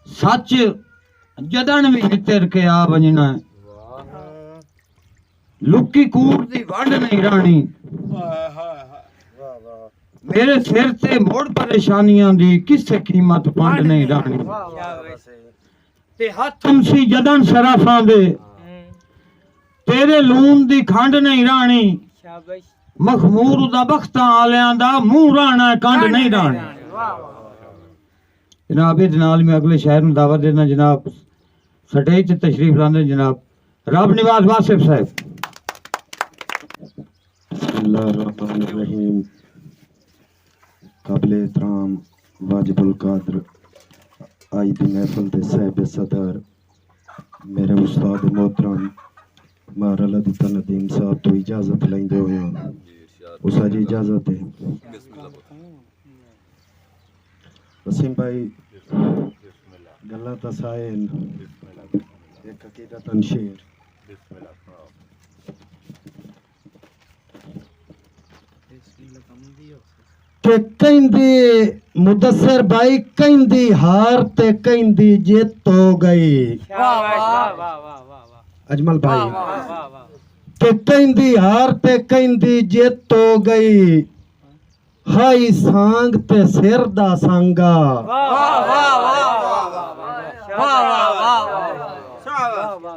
सच जदन भी हितर के आ वजना है। लुकी कूड़ दी वंड नहीं रानी। मेरे सिर से मोड़ परेशानियां दी किसे कीमत वंड नहीं रानी। ते हथम सी जदन सराफां दे तेरे लून दी खंड नहीं रानी। मखमूर दा बख्तां आलियां दा मुंह राणा कंड नहीं रानी। जनाब इस नाल में अगले शहर में दावत देना जनाब स्टेज से तशरीफ लाने जनाब रब निवास वासिफ साहब। बिस्मिल्लाहिर्रहमानिर्रहीम। काबिल एहतराम वाजिबुल कादर आज दी महफिल दे साहिब सदर मेरे उस्ताद मोहतरम मारल अदिता नदीम साहब तो इजाजत लेंदे होए उस जी इजाजत है। वसीम भाई गल्ला तसाइन एक अकीदतन शेर के कहंदी मुदस्सिर भाई कहंदी हार ते कहंदी जीत हो गई। अजमल भाई के कहंदी हार ते कहंदी जीत हो गई। हाई सांग ते सिर दा सांगा।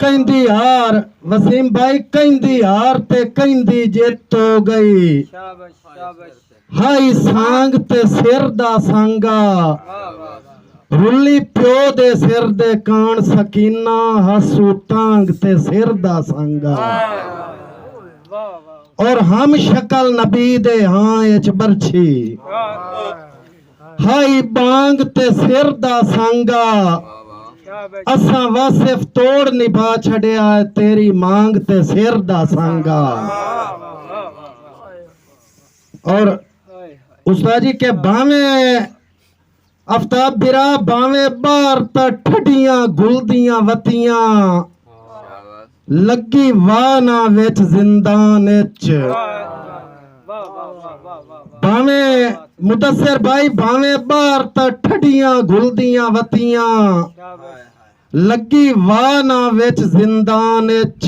कहंदी हार वसीम भाई कहंदी हार ते कहंदी जीत हो गई। हाई सांग ते सिर दा सांगा। रुली प्यो दे सिर दे कान सकीना हसू टांग ते सिर दा सांगा। और हम शक्ल नबी दे हाँ एच बरछी। हाई बांग ते सिर दा सांगा। असा वासिफ तोड़ निभा छड़िया तेरी मांग ते सिर दा सांगा। और उस्ताद जी के बावे आफ्ताब बिरा बावे बार ता ठडियां गुलदियां वतियां लगी वाना विच जिंदान विच। बावे मुदस्सिर भाई बावे बार ता ठडियां गुलदियां वतियां लगी वाना विच जिंदान विच।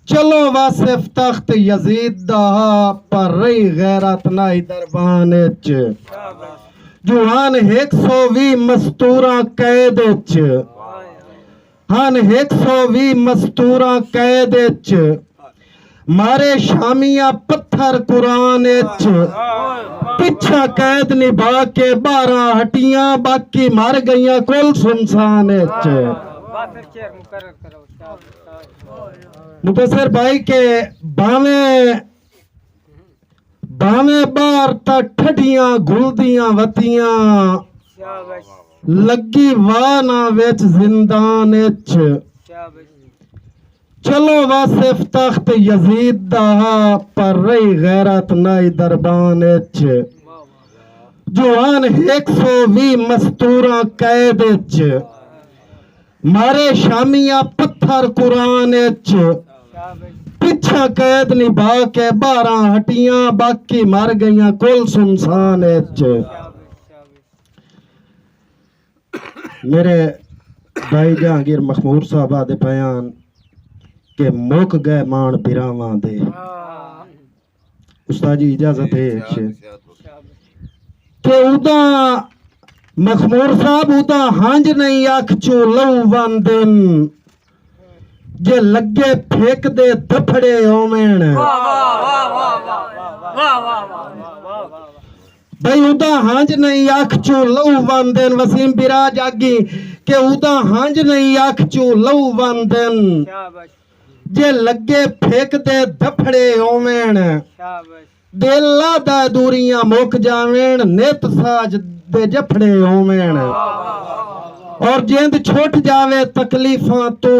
चलो वासिफ तख्त यजीद दा पर रही गैरत नाई दरबान विच। जुहान 120 मस्तूरा कैद विच। हान 120 मस्तूरा कैद विच। मारे शामिया पत्थर कुरान विच। पिछा कैद निभा के 12 हटियां बाकी मर गईयां कुल सुनसान विच। मुदस्सिर भाई के बावे बावे बार ता ठडियां गुलदियां वतियां लगी वाना विच जिंदान विच। चलो वासिफ तख्त यजीद दा पर रही गैरत नाई दरबान विच। जुहान 120 मस्तूरा कैद विच। मारे शामिया पत्थर कुरान विच। पिछा कैद निभा के 12 हटियां बाकी मर गईयां कुल सुनसान विच। मेरे भाई जहांगीर मखमूर साहब आदे बयान के मुक गए मान बिरावां दे। उस्ताद जी इजाजत है के उदा मखमूर साहब उदा हांज नहीं अख चो लहू वंदन जे लगे फेंक दे दफड़े ओवेण। भाई उदा हांज नहीं अख चो लहू वंदन। वसीम बिराज आगी के उदा हांज नहीं अख चो लहू वंदन जे लगे फेंक दे दफड़े ओवेण। दिला दा दूरियां मुक जावेण नित साज दे जफड़े ओवेण। और जिंद छुट जावे तकलीफां तो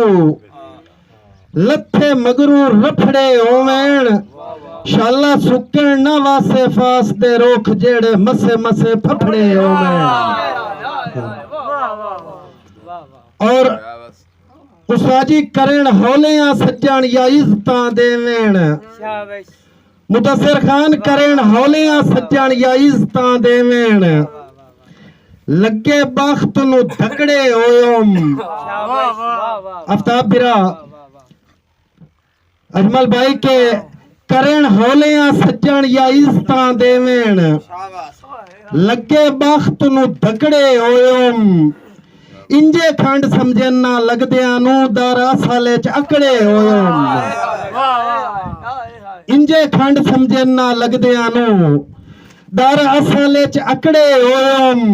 लथे मगरू रफड़े ओवेण। शाला सुकण ना वासे फास दे रोख जेड़े मसे मसे फफड़े ओवेण। और उसाजी करण हौलियां सज्जण या इज्जतां देवेण। मुदस्सिर खान करण हौलियां सज्जण या इज्जतां देवेण। लगे बख्त नु धकड़े होयम आफ्ताब बिरा अजमल भाई के करण होलियां सज्जन या इज्जतां देवेन लगे बख्त नु धकड़े होयम इंजे खंड समझन ना लगदियां नु दर असाले च अकड़े होयम इंजे खंड समझन ना लगदियां नु दर असाले च अकड़े होयम